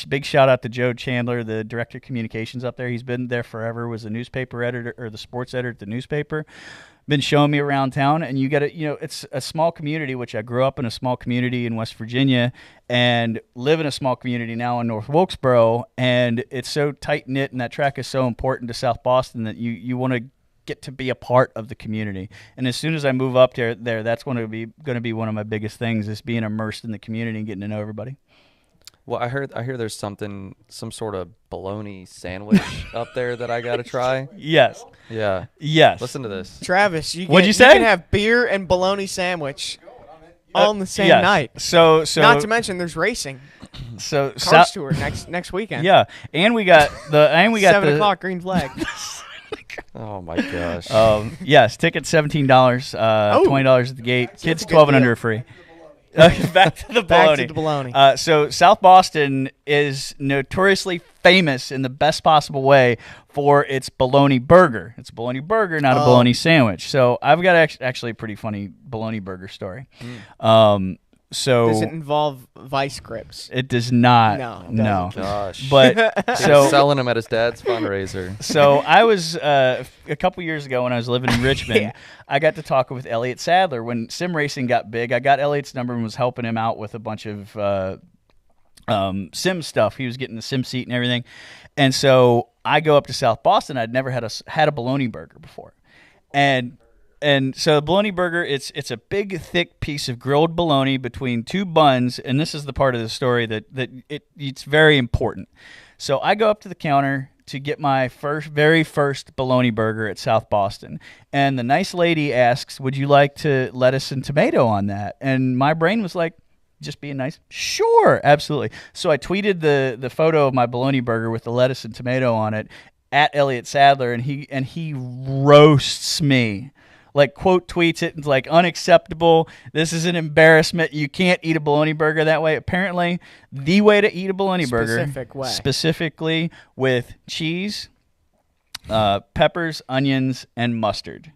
big shout out to Joe Chandler, the director of communications up there. He's been there forever, was the newspaper editor or the sports editor at the newspaper. Been showing me around town, and you got to, it's a small community, which I grew up in a small community in West Virginia and live in a small community now in North Wilkesboro, and it's so tight knit, and that track is so important to South Boston that you want to get to be a part of the community. And as soon as I move up there, that's going to be one of my biggest things, is being immersed in the community and getting to know everybody. Well, I hear there's some sort of bologna sandwich up there that I got to try. Yes. Yeah. Yes. Listen to this. Travis, What'd you say? You can have beer and bologna sandwich. all in the same yes. night. So Not to mention there's racing. so Cars tour next weekend. yeah, and we got 7:00 green flag. Oh my gosh. Yes, tickets $17, $20 at the gate. Kids a good 12 and deal. under are free. Back to the Back bologna. to the bologna. So South Boston is notoriously famous in the best possible way for its bologna burger. It's a bologna burger, not a bologna sandwich. So I've got actually a pretty funny bologna burger story. So Does it involve vice grips? it does not. No, it no. Gosh. But He so was selling them at his dad's fundraiser. So I was a couple years ago when I was living in Richmond. Yeah. I got to talk with Elliott Sadler when sim racing got big. I got Elliott's number and was helping him out with a bunch of sim stuff. He was getting the sim seat and everything. And so I go up to South Boston. I'd never had a bologna burger before, and so the bologna burger, it's a big, thick piece of grilled bologna between two buns, and this is the part of the story that it's very important. So I go up to the counter to get my very first bologna burger at South Boston, and the nice lady asks, "Would you like to lettuce and tomato on that?" And my brain was like, just being nice, sure, absolutely. So I tweeted the photo of my bologna burger with the lettuce and tomato on it at Elliott Sadler, and he roasts me. Like, quote tweets it and like, unacceptable. This is an embarrassment. You can't eat a bologna burger that way. Apparently, the way to eat a bologna Specific way. specifically with cheese, peppers, onions, and mustard.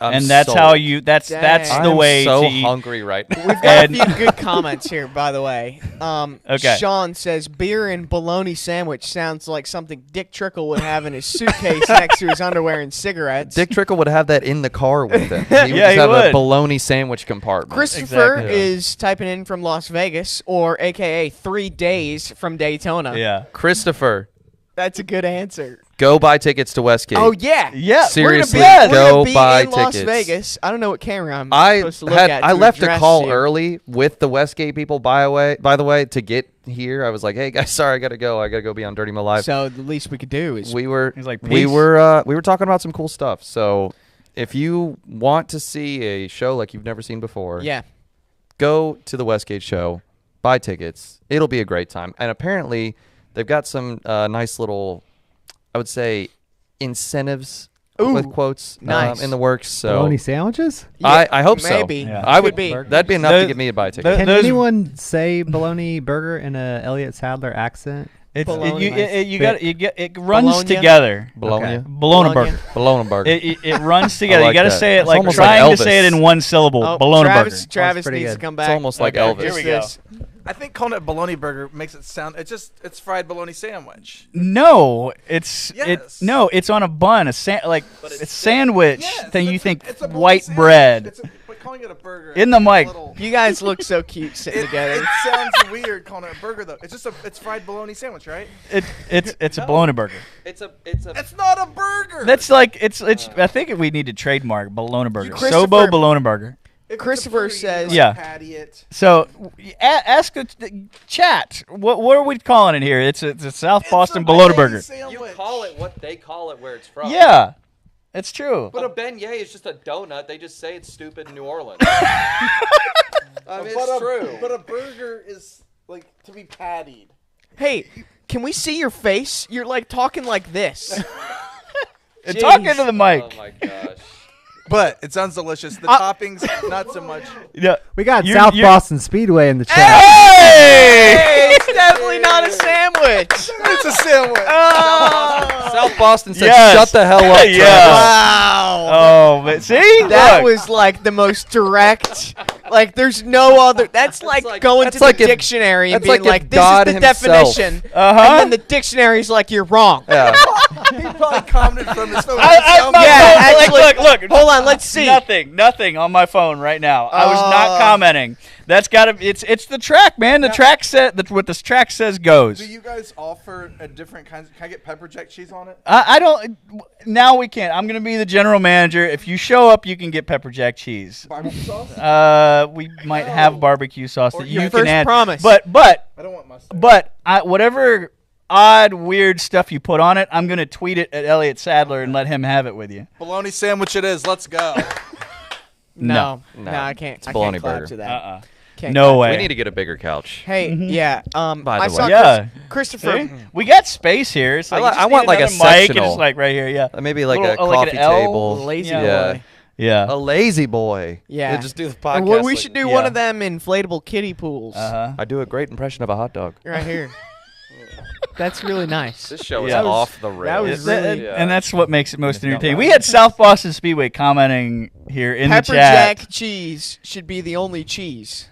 I'm That's sold. how you. That's Dang. the I'm way. so to eat. hungry right now. We've got a few good comments here, by the way. Okay. Sean says, beer and bologna sandwich sounds like something Dick Trickle would have in his suitcase next to his underwear and cigarettes. Dick Trickle would have that in the car with him. He would Yeah, just he have a would. bologna sandwich compartment. Christopher Exactly. is typing in from Las Vegas, or AKA 3 days from Daytona. Yeah. Christopher, That's a good answer. go buy tickets to Westgate. Oh, yeah. Yeah. Seriously, We're gonna go be buy in Las tickets. Vegas. I don't know what camera I'm I supposed to look at. I to left a address call you. early with the Westgate people. By the way, to get here, I was like, "Hey guys, sorry, I gotta go. I gotta go be on Dirty Mo Live." So the least we could do is we were He's like, we "Peace." were talking about some cool stuff. So if you want to see a show like you've never seen before, yeah. go to the Westgate show, buy tickets. It'll be a great time. And apparently, they've got some nice little, I would say, incentives Ooh, with quotes nice. in the works. So Bologna sandwiches? I hope so. Maybe. Yeah. I would. Could be. That'd be enough to get me to buy tickets. the- Can those- anyone say bologna burger in a Elliott Sadler accent? Bologna. It runs Bologna. together. Bologna. Okay. Bologna Bologna. burger. Bologna burger. It runs together. like You got to that. say it It's like almost like trying to Elvis. say it in one syllable. Oh, Bologna Travis, burger. Travis pretty needs good. to come It's back. almost like Okay, Elvis. here we go. This. I think calling it bologna burger makes it sound. It's fried bologna sandwich. No, it's Yes. it's on a bun, it's sandwich. Yes, Then you it's think it's a bologna white sandwich. bread. But calling it a burger In the it's a mic. little- You guys look so cute sitting It together. sounds weird calling it a burger though. It's fried bologna sandwich, right? It's a bologna burger. It's a. It's not a burger. That's like it's. I think we need to trademark bologna burger. Christopher- Sobo bologna burger. If it's a Christopher burger, you says- like Yeah. patty it. So ask the chat. What are we calling it here? It's a South It's Boston a bologna bologna burger. sandwich. it what they call it where it's from. Yeah, it's true. But a beignet is just a donut. They just say it's stupid in New Orleans. I mean, it's true. But a burger is like to be pattied. Hey, can we see your face? You're like talking like this. And talking Jeez. to the mic. Oh my gosh. But it sounds delicious. The toppings, not so much. Yeah. We got You're- South you're- Boston Speedway in the chat. Hey, it's definitely not a sandwich. It's a sandwich. Oh, South Boston said, Yes. "Shut the hell up." Yeah. Travis." wow. Oh, but see, That Look. was like the most direct. Like, there's no other. That's like going that's to like the if- dictionary and that's being like if like, "This God is the himself- definition," Uh-huh. and then the dictionary's like, "You're wrong." Yeah. He probably commented from his phone. I'm not Yeah, going- actually- look. Hold on, let's see. Nothing on my phone right now. I was not commenting. That's gotta. It's the track, man. The track set. What this track says goes. Do you guys offer a different kinds? Can I get pepper jack cheese on it? I don't. Now we can't. I'm gonna be the general manager. If you show up, you can get pepper jack cheese. Barbecue sauce? We might have barbecue sauce that you your can first add. promise. But I don't want mustard. whatever odd weird stuff you put on it, I'm gonna tweet it at Elliott Sadler and let him have it with you. Bologna sandwich it is. Let's go. No, No. I can't. I bologna can't clap burger. to that. Can't No clap. way. We need to get a bigger couch. Hey, yeah. By the I way. saw Yeah. Christopher. See? We got space here. It's like, I you just want need like a another mic and sectional. it's like right here. Yeah. Maybe like Little- a like coffee an L? table. Lazy yeah. boy. Yeah. A lazy boy. Yeah. Just do the And podcast. we like- should do yeah. one of them inflatable kiddie pools I do a great impression of a hot dog. right here. That's really nice. This show Yeah. is off the rails. that was really- And that's what makes it most entertaining. We had South Boston Speedway commenting here in Pepper the chat. jack cheese should be the only cheese.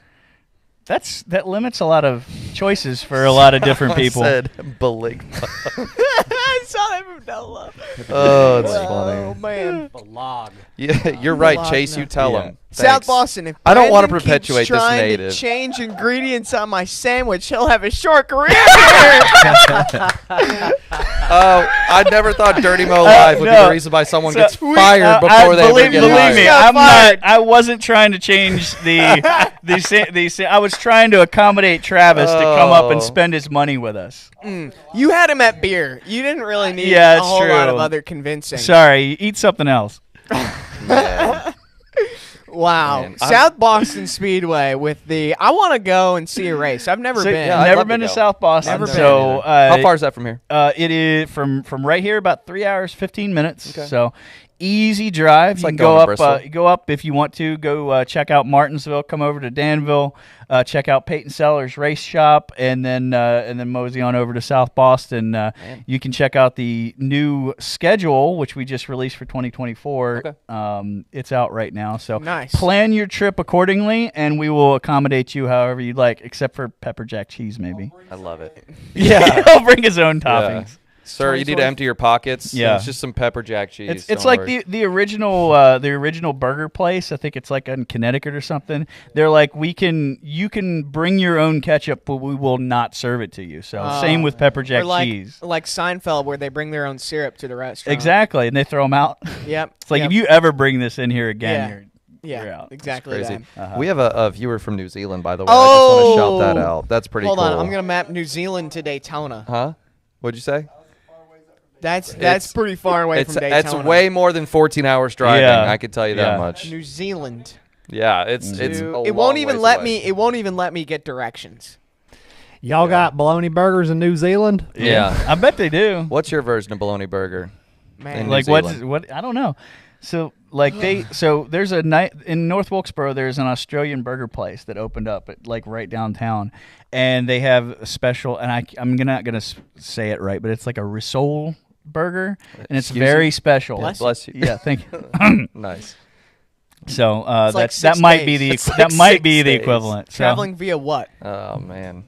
That limits a lot of choices for a lot of different people. I said Bologna. I saw that from Nola. Oh, it's Oh funny. man. Balog. Yeah, you're right, Bologna. Chase. You tell Yeah. him. South Thanks. Boston. If I don't wanna Brandon perpetuate keeps this trying native. to change ingredients on my sandwich, he'll have a short career here. Oh, I never thought Dirty Mo Live would be no. the reason why someone So gets we- fired before they ever believe, get believe hired. me, Got I'm fired. not. I wasn't trying to change the. I was trying to accommodate Travis to come up and Oh. spend his money with us. You had him at beer. You didn't really need Yeah, a it's whole lot of true. other convincing. Sorry, eat something else. Man. Wow. Man, South Boston Speedway with the I want to go and see a race. I've never So, been. yeah, I'd never love to been to go. South Boston. Never been so How far is that from here? It is from right here about 3 hours 15 minutes. Okay. So easy drive. It's You like can going go to up. Bristol. You go up if you want to. Go check out Martinsville. Come over to Danville. Check out Peyton Sellers Race Shop, and then mosey on over to South Boston. You can check out the new schedule, which we just released for 2024. Okay. It's out right now. So Nice. plan your trip accordingly, and we will accommodate you however you'd like, except for pepper jack cheese, maybe. I love it. Yeah, he'll bring his own toppings. Sir, you need to empty your pockets. Yeah. It's just some pepper jack cheese. It's don't like worry. the original burger place. I think it's like in Connecticut or something. They're like you can bring your own ketchup, but we will not serve it to you. So same with pepper jack or like, cheese. like Seinfeld, where they bring their own syrup to the restaurant. Exactly, and they throw them out. Yep. It's like yep. if you ever bring this in here again, Yeah. you're out. Exactly Crazy. that. We have a viewer from New Zealand, by the way. I just want to shout that out. That's pretty Hold cool. on, I'm gonna map New Zealand to Daytona. Huh? What'd you say? That's pretty far away from Daytona. It's way more than 14 hours driving. Yeah. I can tell you Yeah. that much. New Zealand. Yeah, it's To- a it long won't even ways let away. me. It won't even let me get directions. Y'all got bologna burgers in New Zealand? Yeah. I bet they do. What's your version of bologna burger? Man, In Like New what's Zealand. what? I don't know. So there's a night in North Wilkesboro. There's an Australian burger place that opened up at like right downtown, and they have a special. And I'm not gonna say it right, but it's like a risole burger, and it's Excuse very you? special. Bless you. Yeah, thank you. Nice. So It's like that 6 might be the days. It's that like might 6 be the days. equivalent. So, traveling via what? Oh man.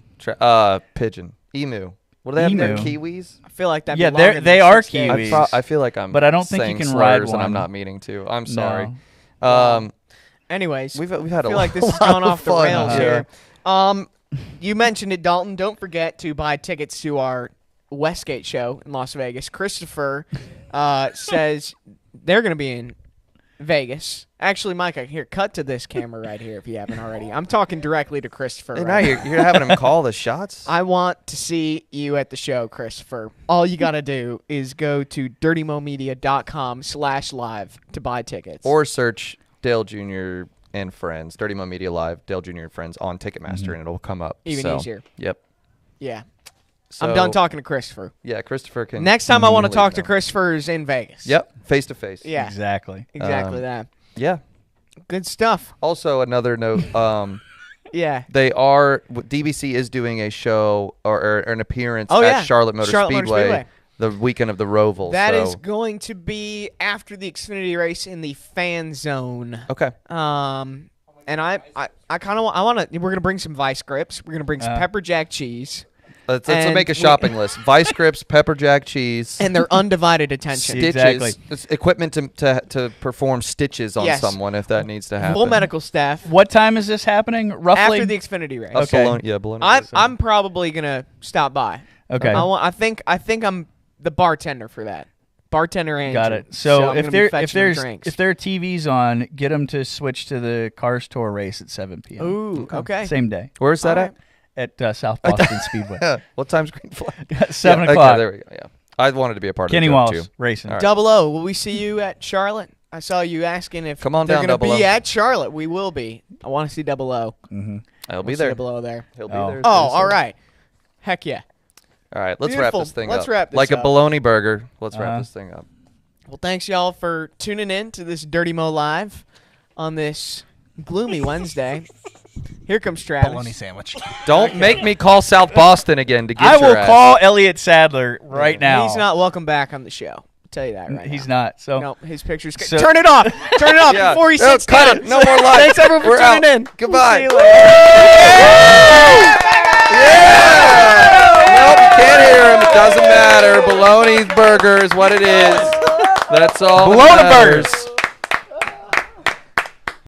Pigeon. Emu. What do they have there? Emu. Kiwis? I feel like that. Yeah, they are kiwis. I feel like I'm. But I don't think you saying can ride slurs and I'm one. not meaning to. I'm sorry. No. Anyways, We've had I a feel lot, like this is lot going of off the fun rails here. here. You mentioned it, Dalton. Don't forget to buy tickets to our Westgate show in Las Vegas. Christopher says they're going to be in Vegas. Actually, Micah, here, cut to this camera right here if you haven't already. I'm talking directly to Christopher. Hey, right now you're having him call the shots. I want to see you at the show, Christopher. All you got to do is go to dirtymomedia.com/live to buy tickets. Or search Dale Jr. and Friends, Dirty Mo Media Live, Dale Jr. and Friends on Ticketmaster, and it'll come up. Even So, easier. Yep. Yeah. So, I'm done talking to Christopher. Yeah, Christopher can. Next time I want to leave talk to now. Christopher is in Vegas. Yep, face to face. Yeah. Exactly. Exactly that. Yeah. Good stuff. Also, another note. Yeah. DBC is doing a show or an appearance Oh, yeah. at Charlotte Motor Charlotte Motor Speedway, Speedway. the weekend of the Roval. That so. is going to be after the Xfinity race in the fan zone. Okay. And I kind of want to. We're gonna bring some vice grips. We're gonna bring some pepper jack cheese Let's And make a we- shopping list. Vice grips, pepper jack cheese, and their undivided attention. Yeah. stitches. Exactly. It's equipment to perform stitches on Yes. someone if that needs to happen. Full medical staff What time is this happening? Roughly. after the Xfinity race. Okay. Bologna. I'm probably gonna stop by. Okay. I think I'm the bartender for that. Bartender Andrew. Got it. So, I'm if gonna be fetching them drinks. if there are TVs on, get them to switch to the Cars Tour race at 7 p.m. Ooh, okay. Same day Where's that All at? at South Boston Speedway. What time's green flag? 7 Yeah, o'clock. Okay, there we go. Yeah, I wanted to be a part Kenny of the joke Walsh too. racing. All right. 00. Will we see you at Charlotte? I saw you asking if Come on they're down, going to Double be O. at Charlotte. We will be. I want to see Double O. I'll be See there. Double O there. He'll be Oh. there. Oh, pretty soon. all right. Heck yeah. All right, let's Beautiful. wrap this thing Let's up. wrap this like up. a bologna burger. Let's wrap Uh-huh. this thing up. Well, thanks, y'all, for tuning in to this Dirty Mo Live on this gloomy Wednesday. Here comes Travis. Bologna sandwich. Don't make me call South Boston again to get I your will ass. call Elliot Sadler right now. He's not welcome back on the show. I'll tell you that right now. He's not. So No, his picture's... So- Turn it off! Turn it off Yeah. before he No, sits cut down. it. No more live. Thanks, everyone, for We're tuning out. in. Goodbye. See you later. Nope, you can't hear him. It doesn't matter. Bologna's burger is what it is. That's all. that Bologna matters. burgers.